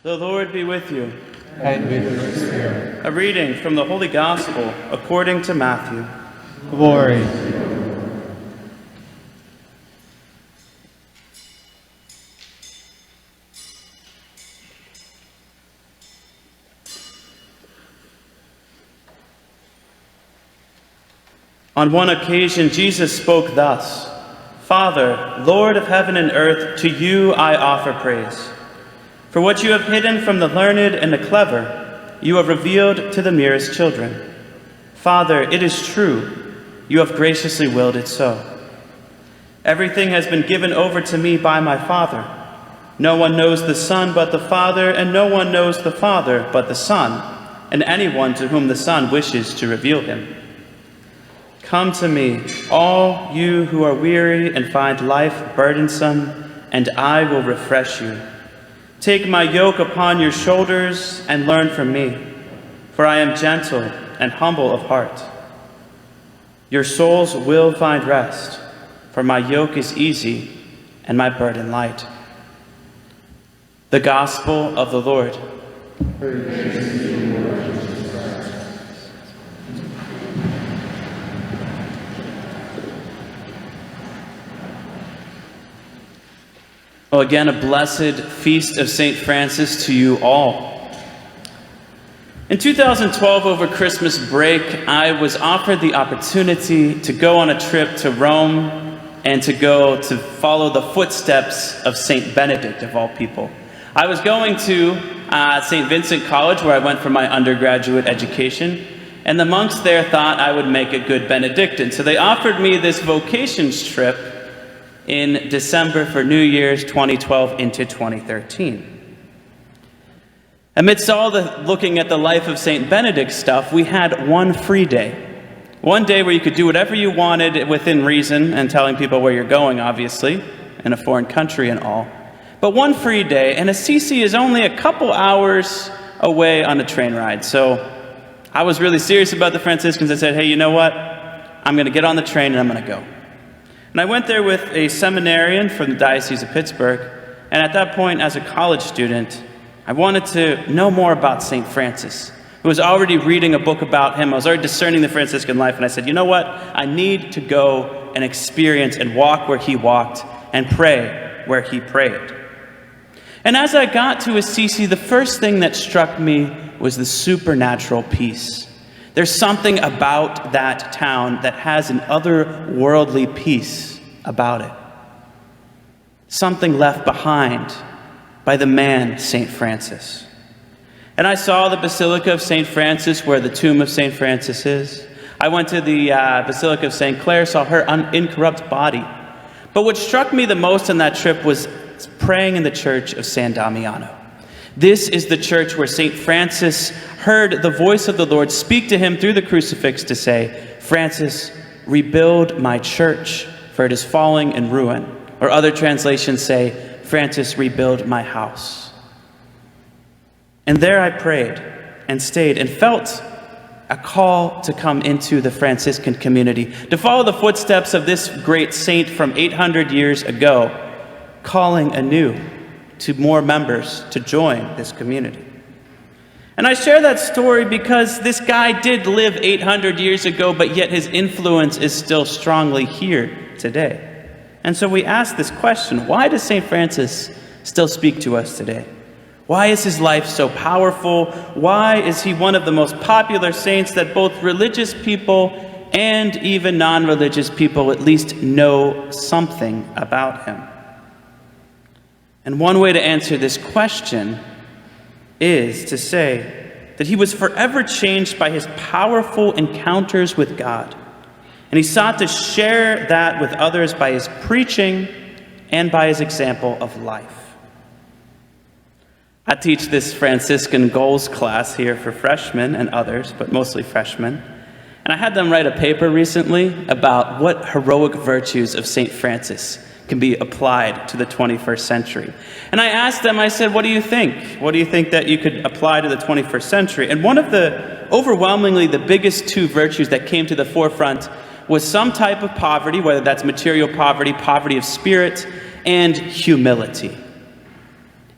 The Lord be with you. And with your spirit. A reading from the Holy Gospel according to Matthew. Glory. On one occasion, Jesus spoke thus, "Father, Lord of heaven and earth, to you I offer praise. For what you have hidden from the learned and the clever, you have revealed to the merest children. Father, it is true, you have graciously willed it so. Everything has been given over to me by my Father. No one knows the Son but the Father, and no one knows the Father but the Son, and anyone to whom the Son wishes to reveal him. Come to me, all you who are weary and find life burdensome, and I will refresh you. Take my yoke upon your shoulders and learn from me, for I am gentle and humble of heart. Your souls will find rest, for my yoke is easy and my burden light." The Gospel of the Lord. Praise to you, Lord Jesus Christ. Well, again, a blessed feast of St. Francis to you all. In 2012, over Christmas break, I was offered the opportunity to go on a trip to Rome and to go to follow the footsteps of St. Benedict, of all people. I was going to St. Vincent College, where I went for my undergraduate education, and the monks there thought I would make a good Benedictine. So they offered me this vocations trip in December for New Year's 2012 into 2013. Amidst all the looking at the life of St. Benedict stuff, we had one free day. One day where you could do whatever you wanted within reason, and telling people where you're going, obviously, in a foreign country and all. But one free day, and Assisi is only a couple hours away on a train ride. So I was really serious about the Franciscans. I said, hey, you know what? I'm going to get on the train and I'm going to go. And I went there with a seminarian from the Diocese of Pittsburgh, and at that point, as a college student, I wanted to know more about St. Francis. I was already reading a book about him. I was already discerning the Franciscan life, and I said, you know what? I need to go and experience and walk where he walked and pray where he prayed. And as I got to Assisi, the first thing that struck me was the supernatural peace. There's something about that town that has an otherworldly peace about it. Something left behind by the man, St. Francis. And I saw the Basilica of St. Francis, where the tomb of St. Francis is. I went to the Basilica of St. Clare, saw her incorrupt body. But what struck me the most on that trip was praying in the church of San Damiano. This is the church where St. Francis heard the voice of the Lord speak to him through the crucifix to say, "Francis, rebuild my church, for it is falling in ruin." Or other translations say, "Francis, rebuild my house." And there I prayed and stayed and felt a call to come into the Franciscan community, to follow the footsteps of this great saint from 800 years ago, calling anew to more members to join this community. And I share that story because this guy did live 800 years ago, but yet his influence is still strongly here today. And so we ask this question, why does St. Francis still speak to us today? Why is his life so powerful? Why is he one of the most popular saints that both religious people and even non-religious people at least know something about him? And one way to answer this question is to say that he was forever changed by his powerful encounters with God. And he sought to share that with others by his preaching and by his example of life. I teach this Franciscan goals class here for freshmen and others, but mostly freshmen. And I had them write a paper recently about what heroic virtues of St. Francis can be applied to the 21st century. And I asked them, I said, what do you think? What do you think that you could apply to the 21st century? And one of the, overwhelmingly, the biggest two virtues that came to the forefront was some type of poverty, whether that's material poverty, poverty of spirit, and humility.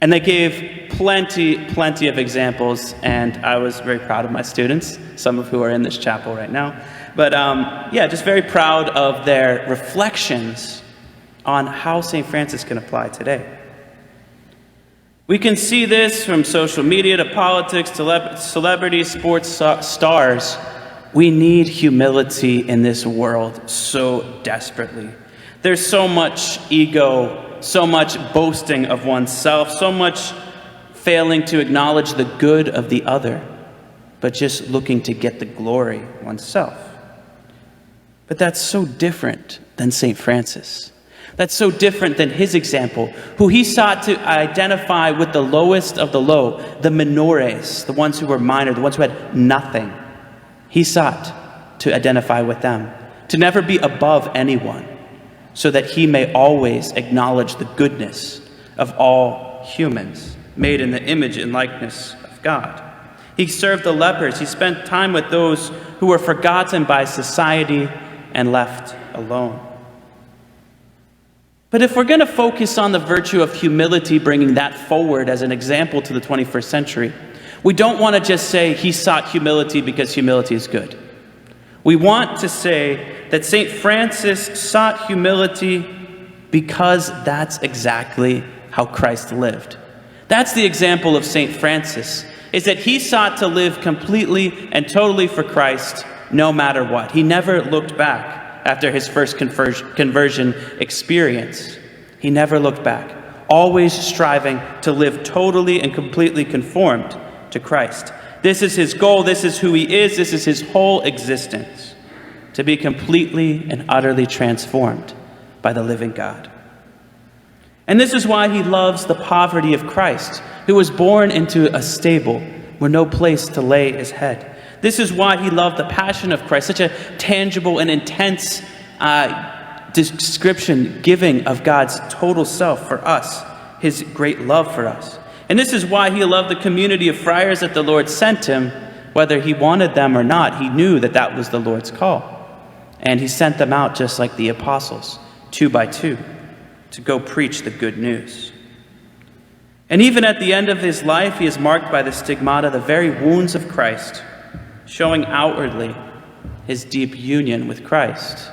And they gave plenty of examples, and I was very proud of my students, some of who are in this chapel right now. But yeah, just very proud of their reflections on how St. Francis can apply today. We can see this from social media to politics to celebrities, sports stars. We need humility in this world so desperately. There's so much ego, so much boasting of oneself, so much failing to acknowledge the good of the other, but just looking to get the glory oneself. But that's so different than St. Francis. That's so different than his example, who he sought to identify with the lowest of the low, the minores, the ones who were minor, the ones who had nothing. He sought to identify with them, to never be above anyone, so that he may always acknowledge the goodness of all humans, made in the image and likeness of God. He served the lepers. He spent time with those who were forgotten by society and left alone. But if we're going to focus on the virtue of humility, bringing that forward as an example to the 21st century, we don't want to just say he sought humility because humility is good. We want to say that St. Francis sought humility because that's exactly how Christ lived. That's the example of St. Francis, is that he sought to live completely and totally for Christ no matter what. He never looked back. After his first conversion experience, he never looked back, always striving to live totally and completely conformed to Christ. This is his goal, this is who he is, this is his whole existence, to be completely and utterly transformed by the living God. And this is why he loves the poverty of Christ, who was born into a stable with no place to lay his head. This is why he loved the passion of Christ, such a tangible and intense description giving of God's total self for us, his great love for us. And this is why he loved the community of friars that the Lord sent him, whether he wanted them or not. He knew that that was the Lord's call. And he sent them out just like the apostles, 2 by 2, to go preach the good news. And even at the end of his life, he is marked by the stigmata, the very wounds of Christ, showing outwardly his deep union with Christ,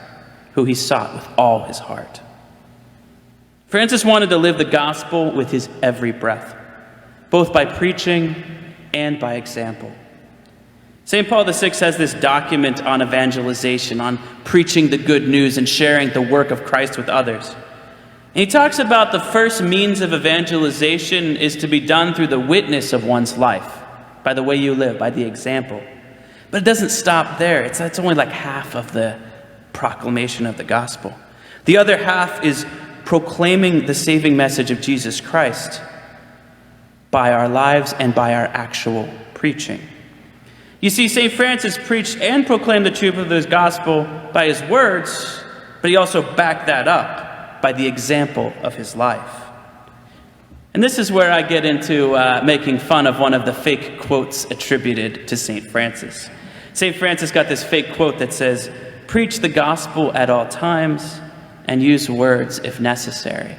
who he sought with all his heart. Francis wanted to live the gospel with his every breath, both by preaching and by example. St. Paul VI has this document on evangelization, on preaching the good news and sharing the work of Christ with others. And he talks about the first means of evangelization is to be done through the witness of one's life, by the way you live, by the example. But it doesn't stop there. It's only like half of the proclamation of the gospel. The other half is proclaiming the saving message of Jesus Christ by our lives and by our actual preaching. You see, St. Francis preached and proclaimed the truth of his gospel by his words, but he also backed that up by the example of his life. And this is where I get into making fun of one of the fake quotes attributed to St. Francis. St. Francis got this fake quote that says, "Preach the gospel at all times and use words if necessary."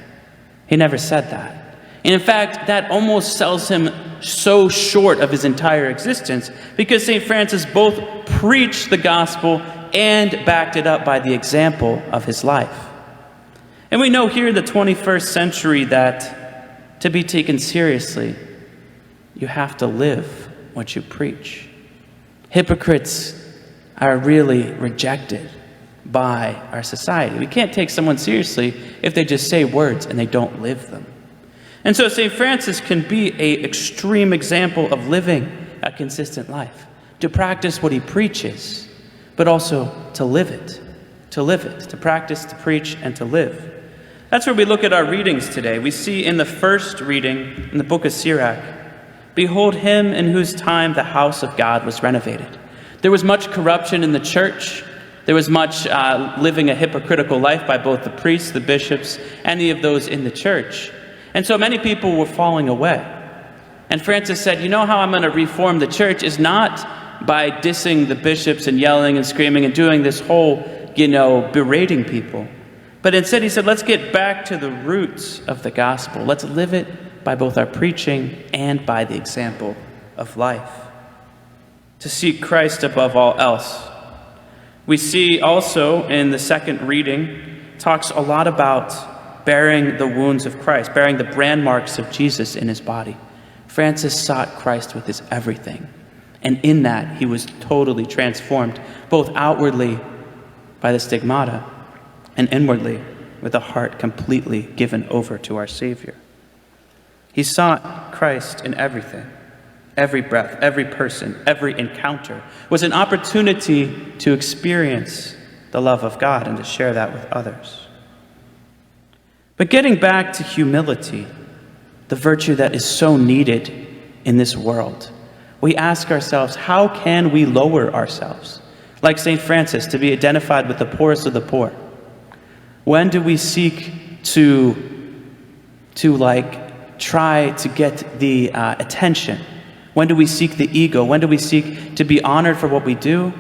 He never said that. And in fact, that almost sells him so short of his entire existence, because St. Francis both preached the gospel and backed it up by the example of his life. And we know here in the 21st century that to be taken seriously, you have to live what you preach. Hypocrites are really rejected by our society. We can't take someone seriously if they just say words and they don't live them. And so St. Francis can be an extreme example of living a consistent life, to practice what he preaches, but also to live it, to practice, to preach, and to live. That's where we look at our readings today. We see in the first reading in the book of Sirach, "Behold him in whose time the house of God was renovated." There was much corruption in the church. There was much living a hypocritical life by both the priests, the bishops, any of those in the church. And so many people were falling away. And Francis said, you know how I'm going to reform the church is not by dissing the bishops and yelling and screaming and doing this whole, berating people. But instead he said, let's get back to the roots of the gospel. Let's live it by both our preaching and by the example of life. To seek Christ above all else. We see also in the second reading, talks a lot about bearing the wounds of Christ, bearing the brand marks of Jesus in his body. Francis sought Christ with his everything. And in that, he was totally transformed, both outwardly by the stigmata and inwardly with a heart completely given over to our Savior. He sought Christ in everything. Every breath, every person, every encounter was an opportunity to experience the love of God and to share that with others. But getting back to humility, the virtue that is so needed in this world, we ask ourselves, how can we lower ourselves? Like St. Francis, to be identified with the poorest of the poor. When do we seek to try to get the attention? When do we seek the ego? When do we seek to be honored for what we do,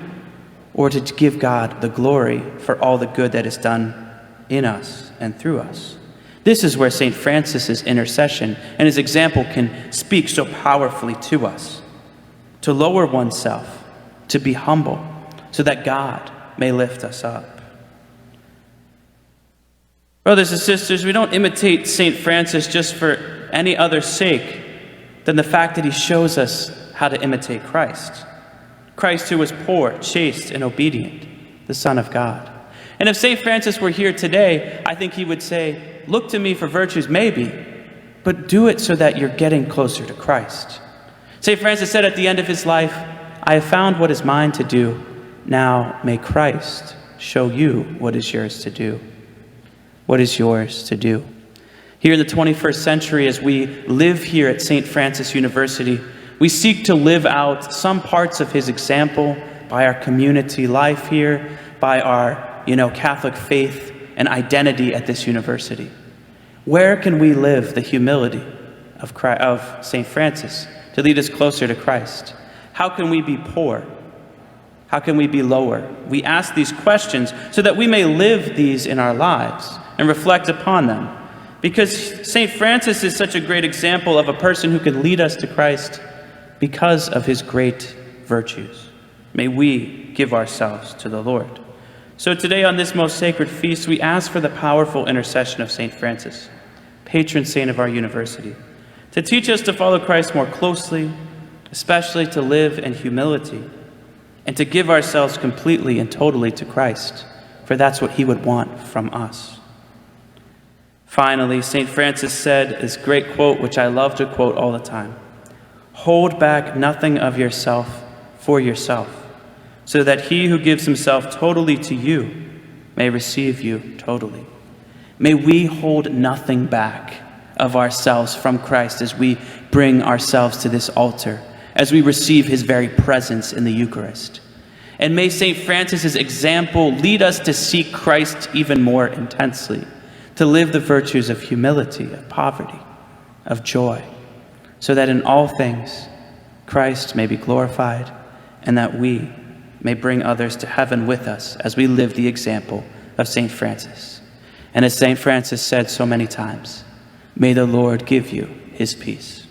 or to give God the glory for all the good that is done in us and through us? This is where St. Francis's intercession and his example can speak so powerfully to us. To lower oneself, to be humble, so that God may lift us up. Brothers and sisters, we don't imitate St. Francis just for any other sake than the fact that he shows us how to imitate Christ. Christ who was poor, chaste, and obedient, the Son of God. And if St. Francis were here today, I think he would say, look to me for virtues, maybe, but do it so that you're getting closer to Christ. St. Francis said at the end of his life, I have found what is mine to do. Now may Christ show you what is yours to do. What is yours to do? Here in the 21st century, as we live here at St. Francis University, we seek to live out some parts of his example by our community life here, by our, Catholic faith and identity at this university. Where can we live the humility of St. Francis to lead us closer to Christ? How can we be poor? How can we be lower? We ask these questions so that we may live these in our lives and reflect upon them. Because St. Francis is such a great example of a person who can lead us to Christ because of his great virtues. May we give ourselves to the Lord. So today on this most sacred feast, we ask for the powerful intercession of St. Francis, patron saint of our university, to teach us to follow Christ more closely, especially to live in humility, and to give ourselves completely and totally to Christ, for that's what he would want from us. Finally, St. Francis said this great quote, which I love to quote all the time: hold back nothing of yourself for yourself, so that he who gives himself totally to you may receive you totally. May we hold nothing back of ourselves from Christ as we bring ourselves to this altar, as we receive his very presence in the Eucharist. And may St. Francis's example lead us to seek Christ even more intensely, to live the virtues of humility, of poverty, of joy, so that in all things Christ may be glorified and that we may bring others to heaven with us as we live the example of St. Francis. And as St. Francis said so many times, may the Lord give you his peace.